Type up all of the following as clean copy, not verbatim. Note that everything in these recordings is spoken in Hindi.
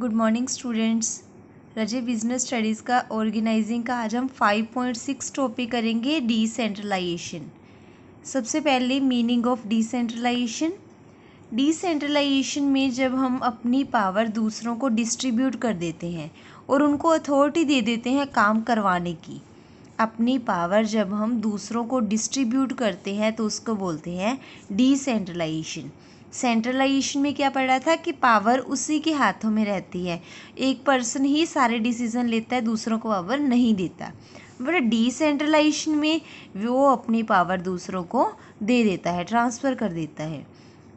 Good morning students. रजे बिजनेस स्टडीज़ का ऑर्गेनाइजिंग का आज हम 5.6 टॉपिक करेंगे, डिसेंट्रलाइजेशन। सबसे पहले मीनिंग ऑफ डिसेंट्रलाइजेशन। डिसेंट्रलाइजेशन में जब हम अपनी पावर दूसरों को डिस्ट्रीब्यूट कर देते हैं और उनको अथॉरिटी दे देते हैं काम करवाने की। अपनी पावर जब हम दूसरों को डिस्ट्रीब्यूट करते हैं तो उसको बोलते हैं डिसेंट्रलाइजेशन। सेंट्रलाइजेशन में क्या पढ़ा था कि पावर उसी के हाथों में रहती है, एक पर्सन ही सारे डिसीजन लेता है, दूसरों को पावर नहीं देता। बट डिसेंट्रलाइजेशन में वो अपनी पावर दूसरों को दे देता है, ट्रांसफ़र कर देता है।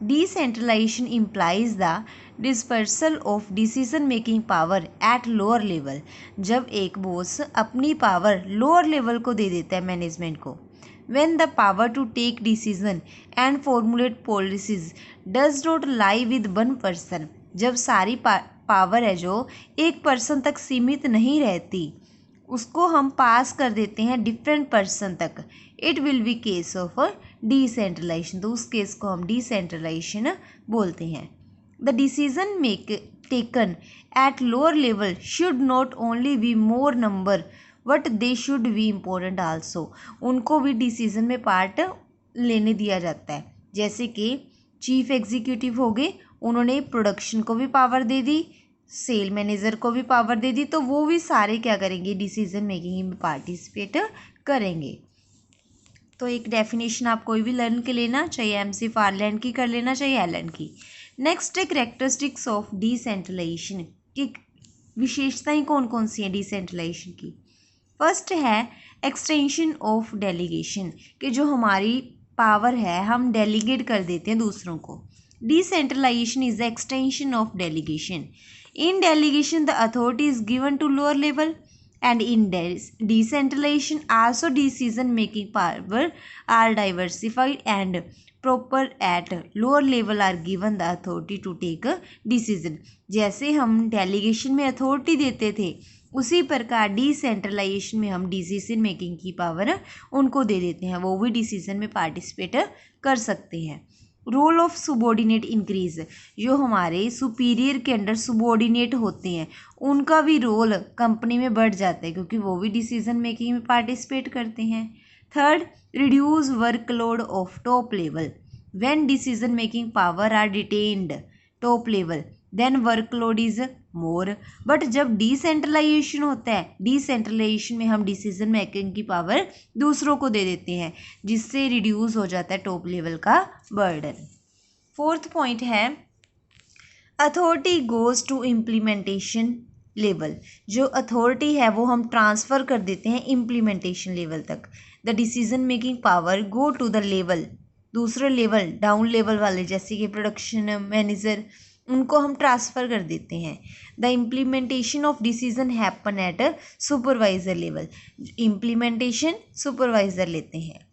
Decentralisation implies the dispersal of decision making power at lower level. जब एक बॉस अपनी पावर लोअर लेवल को दे देता है, मैनेजमेंट को। when the power to take decision and formulate policies does not lie with one person, जब सारी पावर है जो एक पर्सन तक सीमित नहीं रहती, उसको हम पास कर देते हैं डिफरेंट पर्सन तक, it will be case of decentralisation. तो उस केस को हम डिसेंट्रलाइजेशन बोलते हैं। The decision taken at lower level should not only be more number but they should be important also. उनको भी डिसीजन में पार्ट लेने दिया जाता है। जैसे कि चीफ एग्जीक्यूटिव हो गए, उन्होंने प्रोडक्शन को भी पावर दे दी, सेल मैनेजर को भी पावर दे दी, तो वो भी सारे क्या करेंगे, डिसीजन मेकिंग में पार्टिसिपेट करेंगे। तो एक डेफिनेशन आप कोई भी लर्न के लेना, चाहिए MC फारलैंड की कर लेना, चाहिए एलन की। नेक्स्ट है कैरेक्टरिस्टिक्स ऑफ डिसेंट्रलाइजेशन की विशेषताएं कौन कौन सी हैं डिसेंट्रलाइजेशन की। फर्स्ट है एक्सटेंशन ऑफ डेलीगेशन, कि जो हमारी पावर है हम डेलीगेट कर देते हैं दूसरों को। Decentralisation is the extension of delegation. In delegation the authority is given to lower level and in decentralization also decision making power are diversified and proper at lower level are given the authority to take a decision। जैसे हम डेलीगेशन में अथॉरिटी देते थे, उसी प्रकार डिसेंट्रलाइजेशन में हम डिसीजन मेकिंग की पावर उनको दे देते हैं, वो भी डिसीजन में पार्टिसिपेट कर सकते हैं। रोल ऑफ सुबॉर्डिनेट इंक्रीज, जो हमारे सुपीरियर के अंडर सुबॉर्डिनेट होते हैं उनका भी रोल कंपनी में बढ़ जाता है, क्योंकि वो भी डिसीजन मेकिंग में पार्टिसिपेट करते हैं। Third, reduce workload of top level. When decision making power are detained top level then workload is more. But जब डिसेंट्रलाइजेशन होता है, डिसेंट्रलाइजेशन में हम डिसीजन मेकिंग की पावर दूसरों को दे देते हैं, जिससे रिड्यूस हो जाता है टॉप लेवल का बर्डन। फोर्थ पॉइंट है authority goes to implementation level. जो अथॉरिटी है वो हम ट्रांसफ़र कर देते हैं इम्प्लीमेंटेशन लेवल तक। The decision making power go to the level, दूसरे लेवल डाउन लेवल वाले, जैसे कि प्रोडक्शन मैनेजर, उनको हम ट्रांसफ़र कर देते हैं। The implementation of decision happen at supervisor level. Implementation supervisor लेते हैं।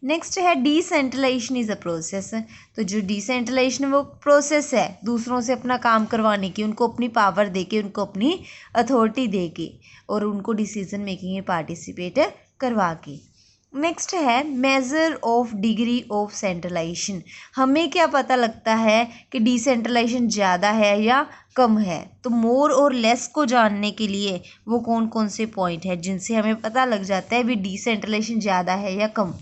नेक्स्ट है डिसेंट्रलाइजेशन इज़ अ प्रोसेस। तो जो डिसेंट्रलाइजेशन वो प्रोसेस है दूसरों से अपना काम करवाने की, उनको अपनी पावर दे के, उनको अपनी अथॉरिटी दे के और उनको डिसीजन मेकिंग में पार्टिसिपेट करवा के। नेक्स्ट है measure of degree of centralisation. हमें क्या पता लगता है कि डिसेंट्रलाइजेशन ज़्यादा है या कम है, तो मोर और लेस को जानने के लिए वो कौन कौन से पॉइंट है जिनसे हमें पता लग जाता है भी डिसेंट्रलाइजेशन ज़्यादा है या कम।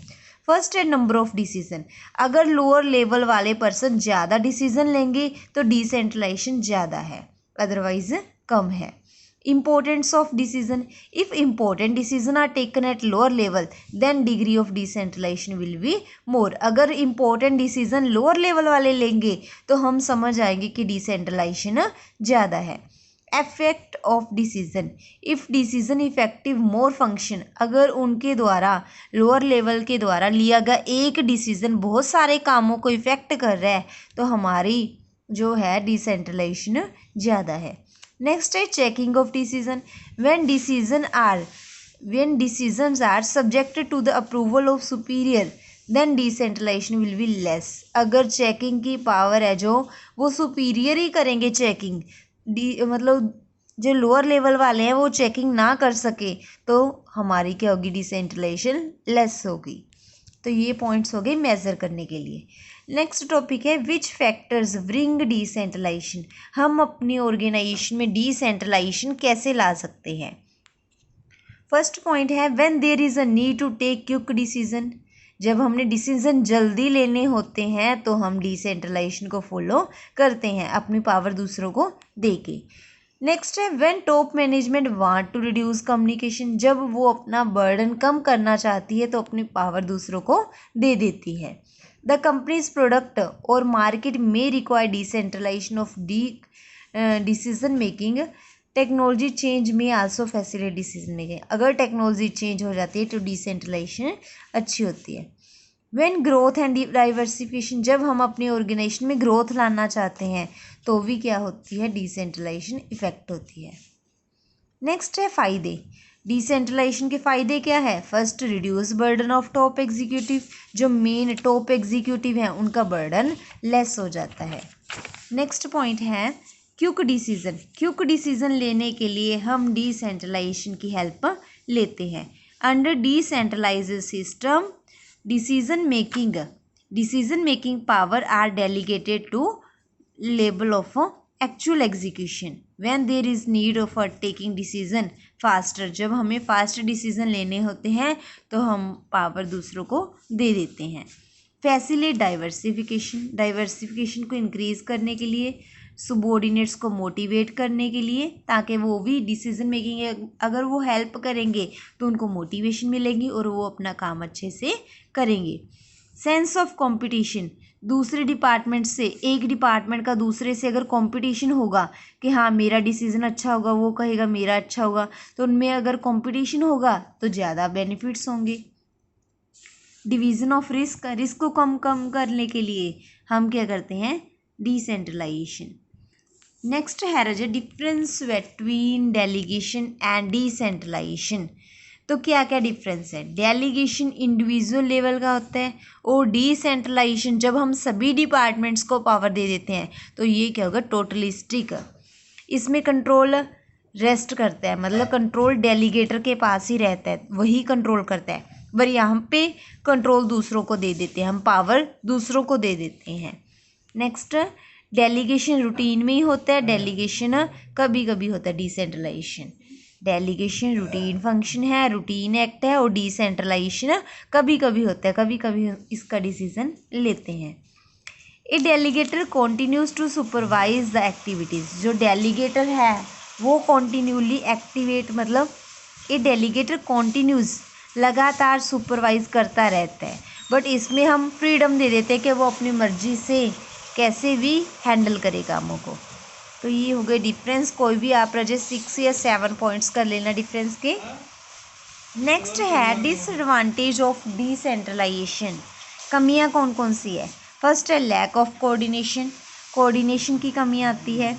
फर्स्ट है नंबर ऑफ डिसीजन। अगर लोअर लेवल वाले पर्सन ज़्यादा डिसीजन लेंगे तो डिसेंट्रलाइजेशन ज़्यादा है, अदरवाइज कम है। Importance of decision. If important decision are taken at lower level then degree of decentralization will be more। अगर important decision lower level वाले लेंगे तो हम समझ आएंगे कि decentralization ज़्यादा है। Effect of decision. If decision effective more function, अगर उनके द्वारा lower level के द्वारा लिया गया एक decision बहुत सारे कामों को इफेक्ट कर रहा है तो हमारी जो है decentralization ज़्यादा है। नेक्स्ट है checking of decision. When decisions are subjected to the approval of superior then decentralisation will be less. अगर चेकिंग की पावर है जो वो सुपीरियर ही करेंगे चेकिंग, मतलब जो लोअर लेवल वाले हैं वो चेकिंग ना कर सके तो हमारी क्या होगी, डिसेंट्रलाइजेशन लेस होगी। तो ये पॉइंट्स हो गए मेज़र करने के लिए। नेक्स्ट टॉपिक है विच फैक्टर्स ब्रिंग डिसेंट्रलाइजेशन। हम अपनी ऑर्गेनाइजेशन में डिसेंट्रलाइजेशन कैसे ला सकते हैं। फर्स्ट पॉइंट है when there is a need to take quick decision. जब हमने डिसीजन जल्दी लेने होते हैं तो हम डिसेंट्रलाइजेशन को फॉलो करते हैं, अपनी पावर दूसरों को दे के। नेक्स्ट है when top management want to reduce communication. जब वो अपना बर्डन कम करना चाहती है तो अपनी पावर दूसरों को दे देती है। द कंपनीज प्रोडक्ट और मार्केट में require decentralisation of decision making. Technology change में आल्सो फैसिलिटेट डिसीजन मेकिंग। अगर टेक्नोलॉजी चेंज हो जाती है तो डिसेंट्रलाइजेशन अच्छी होती है। When growth and diversification. जब हम अपने ऑर्गेनाइजेशन में ग्रोथ लाना चाहते हैं तो भी क्या होती है, डिसेंट्रलाइजेशन इफेक्ट होती है। नेक्स्ट है फ़ायदे। डिसेंट्रलाइजेशन के फ़ायदे क्या है। First, reduce burden of top executive. जो मेन टॉप एग्जीक्यूटिव हैं उनका बर्डन लेस हो जाता है। नेक्स्ट पॉइंट है क्विक डिसीजन। क्विक डिसीजन लेने के लिए हम डिसेंट्रलाइजेशन की हेल्प लेते हैं। Under decentralised system decision making power are delegated to level of actual execution when there is need of taking decision faster। जब हमें फास्ट डिसीजन लेने होते हैं तो हम पावर दूसरों को दे देते हैं। फैसिलिटेट डाइवर्सिफिकेशन को इंक्रीज करने के लिए, सबॉर्डिनेट्स को मोटिवेट करने के लिए, ताकि वो भी डिसीजन मेकिंग अगर वो हेल्प करेंगे तो उनको मोटिवेशन मिलेगी और वो अपना काम अच्छे से करेंगे। Sense of competition. दूसरे डिपार्टमेंट से, एक डिपार्टमेंट का दूसरे से अगर कंपटीशन होगा कि हाँ मेरा डिसीजन अच्छा होगा, वो कहेगा मेरा अच्छा होगा, तो उनमें अगर कंपटीशन होगा तो ज़्यादा बेनिफिट्स होंगे। डिवीज़न ऑफ रिस्क को कम करने के लिए हम क्या करते हैं, डिसेंट्रलाइजेशन। नेक्स्ट है रजे difference between delegation and decentralisation. तो क्या क्या डिफरेंस है। डेलीगेशन इंडिविजुअल लेवल का होता है और डिसेंट्रलाइजेशन जब हम सभी डिपार्टमेंट्स को पावर दे देते हैं तो ये क्या होगा, टोटलिस्टिक। इसमें कंट्रोल रेस्ट करता है, मतलब कंट्रोल डेलीगेटर के पास ही रहता है, वही कंट्रोल करता है। पर यहाँ पे कंट्रोल दूसरों को दे देते हैं, हम पावर दूसरों को दे देते हैं। नेक्स्ट, डेलीगेशन रूटीन में ही होता है, डेलीगेशन कभी कभी होता है। डिसेंट्रलाइजेशन, डेलीगेशन रूटीन फंक्शन है, रूटीन एक्ट है, और डिसेंट्रलाइजेशन कभी कभी होता है, कभी कभी इसका डिसीजन लेते हैं। A delegator continues to supervise the activities. जो डेलीगेटर है वो कॉन्टिन्यूली एक्टिवेट, मतलब ए डेलीगेटर कॉन्टिन्यूज लगातार सुपरवाइज करता रहता है, बट इसमें हम फ्रीडम दे देते हैं कि वो अपनी मर्जी से कैसे भी हैंडल करे कामों को। तो ये हो गए डिफरेंस। कोई भी आप रजे 6 या 7 पॉइंट्स कर लेना डिफरेंस के। नेक्स्ट है डिसएडवांटेज ऑफ डिसेंट्रलाइजेशन। कमियां कौन कौन सी है। फर्स्ट है लैक ऑफ कोऑर्डिनेशन। कोऑर्डिनेशन की कमी आती है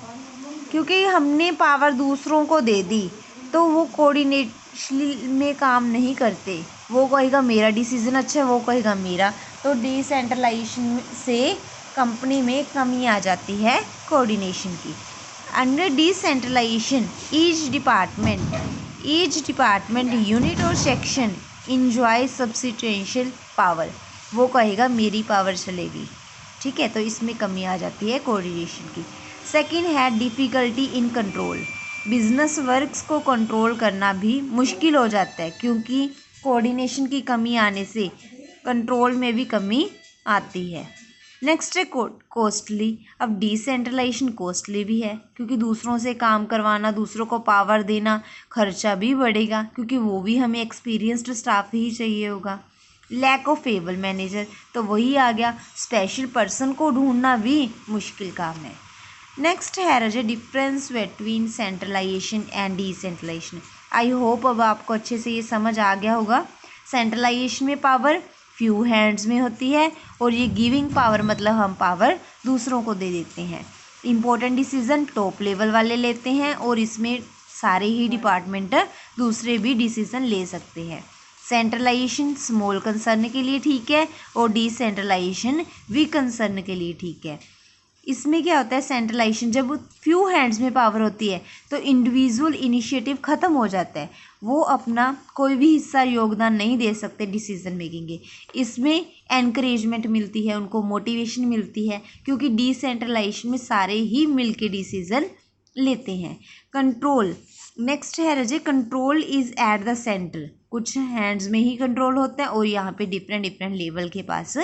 क्योंकि हमने पावर दूसरों को दे दी तो वो कोऑर्डिनेशन में काम नहीं करते। वो कहेगा मेरा डिसीजन अच्छा है, वो कहेगा मेरा, तो डिसेंट्रलाइजेशन से कंपनी में कमी आ जाती है कोऑर्डिनेशन की। Under decentralisation each department unit और सेक्शन इंजॉय सब्सिस्टेंशियल पावर। वो कहेगा मेरी पावर चलेगी, ठीक है, तो इसमें कमी आ जाती है कोऑर्डिनेशन की। सेकंड है difficulty in control. Business works को कंट्रोल करना भी मुश्किल हो जाता है क्योंकि कोऑर्डिनेशन की कमी आने से कंट्रोल में भी कमी आती है। नेक्स्ट है कॉस्टली। अब डिसेंट्रलाइजेशन कॉस्टली भी है क्योंकि दूसरों से काम करवाना, दूसरों को पावर देना, खर्चा भी बढ़ेगा क्योंकि वो भी हमें एक्सपीरियंस्ड स्टाफ ही चाहिए होगा। लैक ऑफ एबल मैनेजर, तो वही आ गया, स्पेशल पर्सन को ढूंढना भी मुश्किल काम है। नेक्स्ट है रजे difference between centralisation and decentralisation. I hope अब आपको अच्छे से ये समझ आ गया होगा। सेंट्रलाइजेशन में पावर फ्यू हैंड्स में होती है और ये गिविंग पावर, मतलब हम पावर दूसरों को दे देते हैं। इम्पोर्टेंट डिसीजन टॉप लेवल वाले लेते हैं और इसमें सारे ही डिपार्टमेंट दूसरे भी डिसीजन ले सकते हैं। सेंट्रलाइजेशन स्मॉल कंसर्न के लिए ठीक है और डिसेंट्रलाइजेशन वीक कंसर्न के लिए ठीक है। इसमें क्या होता है, सेंट्रलाइजेशन, जब फ्यू हैंड्स में पावर होती है तो इंडिविजुअल इनिशिएटिव ख़त्म हो जाता है, वो अपना कोई भी हिस्सा योगदान नहीं दे सकते डिसीजन मेकिंग के। इसमें एनकरेजमेंट मिलती है, उनको मोटिवेशन मिलती है, क्योंकि डिसेंट्रलाइजेशन में सारे ही मिल के डिसीजन लेते हैं। कंट्रोल नेक्स्ट है रजे, control is at the centre, कुछ हैंड्स में ही कंट्रोल होता है और यहाँ पे डिफरेंट डिफरेंट लेवल के पास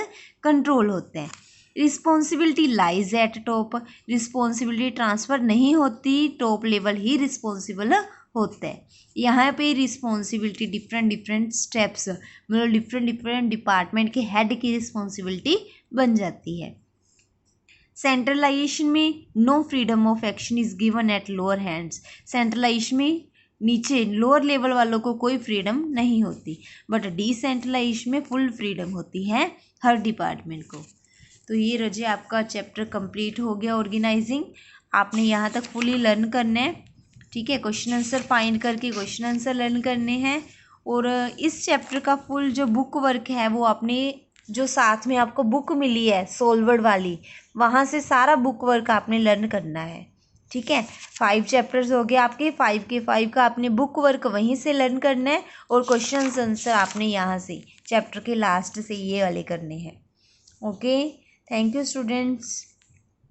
कंट्रोल होते हैं। Responsibility lies at top, responsibility transfer नहीं होती, टॉप लेवल ही रिस्पॉन्सिबल होता है। यहाँ पे रिस्पॉन्सिबिलिटी डिफरेंट डिफरेंट स्टेप्स, मतलब डिफरेंट डिफरेंट डिपार्टमेंट के हेड की रिस्पॉन्सिबिलिटी बन जाती है। सेंट्रलाइजेशन में no freedom of action is given at lower hands, centralisation में नीचे लोअर लेवल वालों को कोई फ्रीडम नहीं होती, बट डिसेंट्रलाइजेशन में फुल फ्रीडम होती है हर डिपार्टमेंट को। तो ये रजे आपका चैप्टर कंप्लीट हो गया ऑर्गेनाइजिंग। आपने यहाँ तक फुली लर्न करना है, ठीक है। क्वेश्चन आंसर फाइंड करके क्वेश्चन आंसर लर्न करने हैं, और इस चैप्टर का फुल जो बुक वर्क है वो आपने जो साथ में आपको बुक मिली है सोलवर्ड वाली, वहाँ से सारा बुक वर्क आपने लर्न करना है, ठीक है। 5 चैप्टर्स हो गए आपके, 5 के 5 का आपने बुक वर्क वहीं से लर्न करना है, और क्वेश्चन आंसर आपने यहाँ से चैप्टर के लास्ट से ये वाले करने हैं। Okay, thank you students.